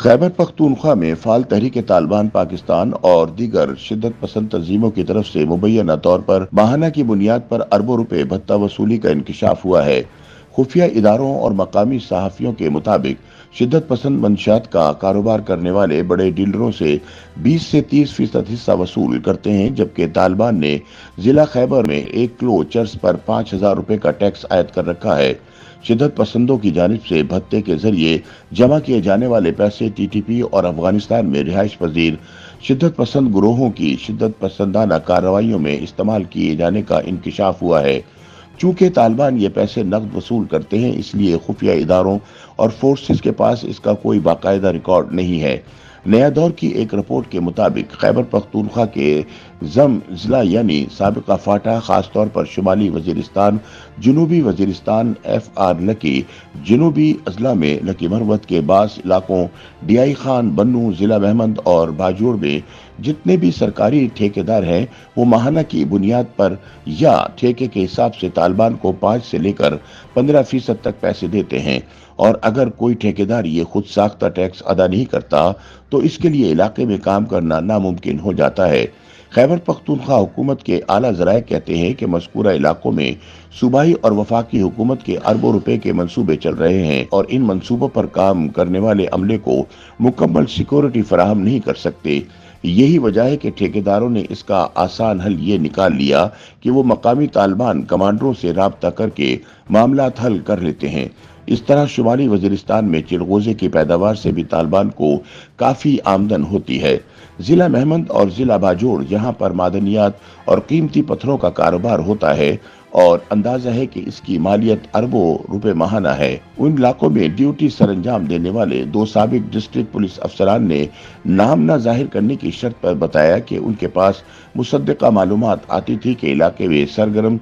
खैबर पख्तूनख्वा में फाल तहरीक तालिबान पाकिस्तान और दीगर शिद्दत पसंद तंजीमों की तरफ से मुबैना तौर पर माहाना की बुनियाद पर अरबों रुपए भत्ता वसूली का इंकशाफ हुआ है। खुफिया इदारों और मकामी सहाफ़ियों के मुताबिक शिद्दत पसंद मंशियात का कारोबार करने वाले बड़े डीलरों से 20 से 30% हिस्सा वसूल करते हैं, जबकि तालिबान ने जिला खैबर में 1 किलो चर्स पर 5,000 रुपए का टैक्स आयद कर रखा है। शिद्दत पसंदों की जानिब से भत्ते के जरिए जमा किए जाने वाले पैसे टीटीपी और अफगानिस्तान में रिहाइश पजीर शिद्दत पसंद गुरोहों की शिद्दत पसंदाना कार्रवाइयों में इस्तेमाल किए जाने का इंकशाफ हुआ है। चूंकि तालिबान ये पैसे नकद वसूल करते हैं, इसलिए खुफिया इदारों और फोर्सेस के पास इसका कोई बाकायदा रिकॉर्ड नहीं है। नया दौर की एक रिपोर्ट के मुताबिक खैबर पख्तूनख्वा के जम जिला यानी साबिका फाटा, खासतौर पर शुमाली वजीरिस्तान, जनूबी वजीरिस्तान, FR लकी, जनूबी अजला में लकी मरवत के बास इलाकों, DI खान, बन्नू, जिला महमद और बाजूड़ में जितने भी सरकारी ठेकेदार हैं, वो माहाना की बुनियाद पर या ठेके के हिसाब से तालिबान को 5 से लेकर 15% तक पैसे देते हैं, और अगर कोई ठेकेदार ये खुद साख्ता टैक्स अदा नहीं करता तो इसके लिए इलाके में काम करना नामुमकिन हो जाता है। खैबर पख्तूनख्वा हुकूमत के आला ज़राए कहते हैं कि मज़कूरा इलाकों में सूबाई और वफाकी हुकूमत के अरबों रुपए के मंसूबे चल रहे हैं और इन मंसूबों पर काम करने वाले अमले को मुकम्मल सिक्योरिटी फराहम नहीं कर सकते। यही वजह है कि ठेकेदारों ने इसका आसान हल ये निकाल लिया कि वो मकामी तालिबान कमांडरों से राब्ता करके मामलात हल कर लेते हैं। इस तरह शुमाली वजीरिस्तान में चिलगोजे की पैदावार से भी तालिबान को काफी आमदन होती है। जिला महमद और जिला बाजोड़, जहां पर मादनियात और कीमती पत्थरों का कारोबार होता है और अंदाजा है कि इसकी मालियत अरबों रुपए माहाना है, उन इलाकों में ड्यूटी सरंजाम देने वाले 2 साबिक डिस्ट्रिक्ट पुलिस अफसरान ने नाम न जाहिर करने की शर्त पर बताया कि उनके पास मुसद्दका मालूमात आती थी कि इलाके में सरगर्म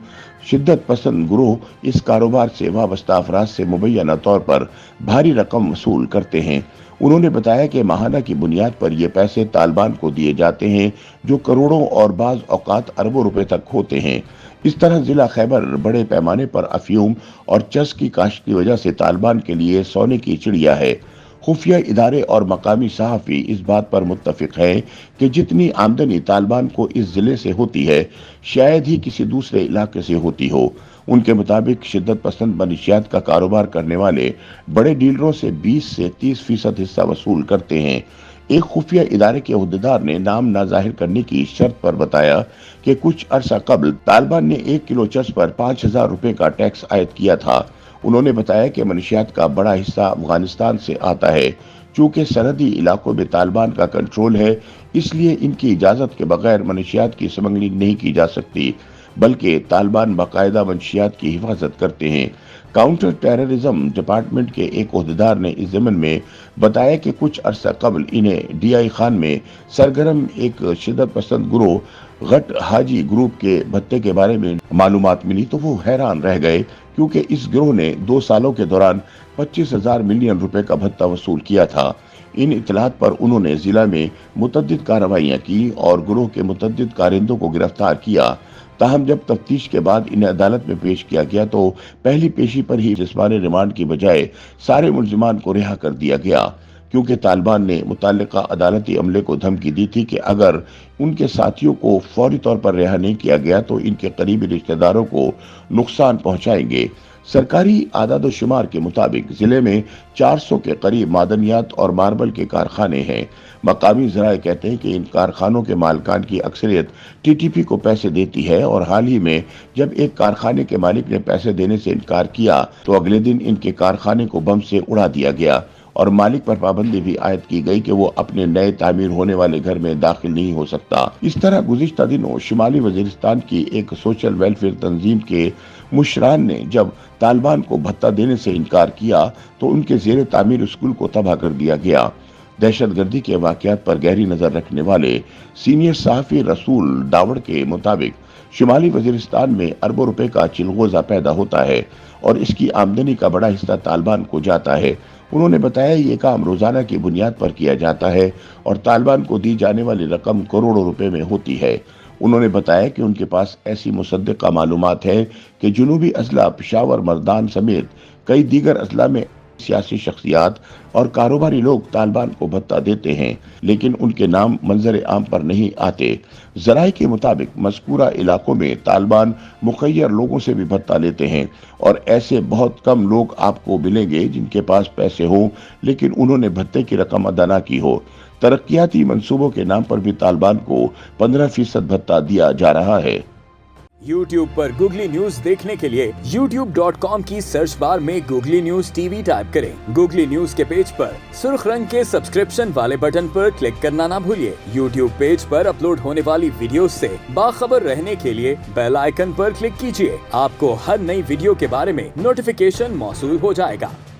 शिद्दत पसंद गुरोह इस कारोबार से वाबस्ता अफराद से मुबैना तौर पर भारी रकम वसूल करते हैं। उन्होंने बताया कि माहाना की बुनियाद पर ये पैसे तालिबान को दिए जाते हैं, जो करोड़ों और बाज औकात अरबों रुपए तक होते हैं। इस तरह जिला खैबर बड़े पैमाने पर अफयूम और चर्स की काश्त की वजह से तालिबान के लिए सोने की चिड़िया है। खुफिया इदारे और मकामी सहाफ़ी इस बात पर मुत्तफिक हैं कि जितनी आमदनी तालिबान को इस जिले से होती है, शायद ही किसी दूसरे इलाके से होती हो। उनके मुताबिक शिद्दत पसंद मनशियात का कारोबार करने वाले बड़े डीलरों से 20 से 30% हिस्सा वसूल करते हैं। एक खुफिया इदारे के अहदेदार ने नाम ना जाहिर करने की शर्त पर बताया कि कुछ अरसा कबल तालिबान ने 1 किलो चर्स पर 5,000 रुपए का टैक्स आयद किया था। उन्होंने बताया कि मनशियात का बड़ा हिस्सा अफगानिस्तान से आता है। चूंकि सरहदी इलाकों में तालिबान का कंट्रोल है, इसलिए इनकी इजाजत के बगैर मनशियात की स्मगलिंग नहीं की जा सकती, बल्कि तालिबान बाकायदा मनशियात की हिफाजत करते हैं। काउंटर टेररिज्म डिपार्टमेंट के एक अहदेदार ने इस ज़मन में बताया कि कुछ अरसा कबल इन्हें DI खान में सरगर्म एक शिद्दत पसंद गुरोह गट हाजी ग्रुप के भत्ते के बारे में मालूमात मिली तो वो हैरान रह गए, क्योंकि इस गिरोह ने 2 सालों के दौरान 25,000 मिलियन रुपए का भत्ता वसूल किया था। इन इतलात पर उन्होंने जिला में मुतअद्दिद कार्रवाइयां की और गिरोह के मुतअद्दिद कारिंदों को गिरफ्तार किया। ताहम जब तफ्तीश के बाद इन्हें अदालत में पेश किया गया तो पहली पेशी पर ही जिस्मानी रिमांड की बजाय सारे मुल्जिमान को रिहा कर दिया गया, क्योंकि तालिबान ने मुतल्लिका अदालती अमले को धमकी दी थी कि अगर उनके साथियों को फौरी तौर पर रिहा नहीं किया गया तो इनके करीबी रिश्तेदारों को नुकसान पहुंचाएंगे। सरकारी आदाद शुमार के मुताबिक जिले में 400 के करीब मादनियात और मार्बल के कारखाने हैं। मकामी ज़राए कहते हैं कि इन कारखानों के मालिकान की अक्सरियत TTP को पैसे देती है, और हाल ही में जब एक कारखाने के मालिक ने पैसे देने से इनकार किया तो अगले दिन इनके कारखाने को बम से उड़ा दिया गया और मालिक पर पाबंदी भी आयद की गई कि वो अपने नए तामीर होने वाले घर में दाखिल नहीं हो सकता। इस तरह गुज़िश्ता दिनों शुमाली वजीरिस्तान की एक सोशल वेलफेयर तंजीम के मुशरान ने जब तालिबान को भत्ता देने से इनकार किया तो उनके ज़ेरे तामीर स्कूल को तबाह कर दिया गया। दहशतगर्दी के वाक़यात पर गहरी नज़र रखने वाले सीनियर सहाफ़ी रसूल दावड़ के मुताबिक शुमाली वजीरिस्तान में अरबों रुपए का चिलगोजा पैदा होता है और इसकी आमदनी का बड़ा हिस्सा तालिबान को जाता है। उन्होंने बताया ये काम रोजाना की बुनियाद पर किया जाता है और तालिबान को दी जाने वाली रकम करोड़ों रुपए में होती है। उन्होंने बताया कि उनके पास ऐसी मुसद्दका मालूमात है कि जुनूबी अजला, पेशावर, मर्दान समेत कई दीगर अजला में सियासी शख्सियात और कारोबारी लोग तालिबान को भत्ता देते हैं, लेकिन उनके नाम मंजर आम पर नहीं आते। जराए के मुताबिक मज़कूरा इलाकों में तालिबान मुखय्यर लोगों से भी भत्ता लेते हैं और ऐसे बहुत कम लोग आपको मिलेंगे जिनके पास पैसे हों लेकिन उन्होंने भत्ते की रकम अदा न की हो। तरक्याती मंसूबों के नाम पर भी तालिबान को 15% भत्ता दिया जा रहा है। YouTube पर गूगली न्यूज देखने के लिए youtube.com की सर्च बार में गूगली न्यूज टीवी टाइप करें। गूगली न्यूज के पेज पर सुर्ख रंग के सब्सक्रिप्शन वाले बटन पर क्लिक करना ना भूलिए। YouTube पेज पर अपलोड होने वाली वीडियोस से बाखबर रहने के लिए बेल आइकन पर क्लिक कीजिए। आपको हर नई वीडियो के बारे में नोटिफिकेशन मौसूल हो जाएगा।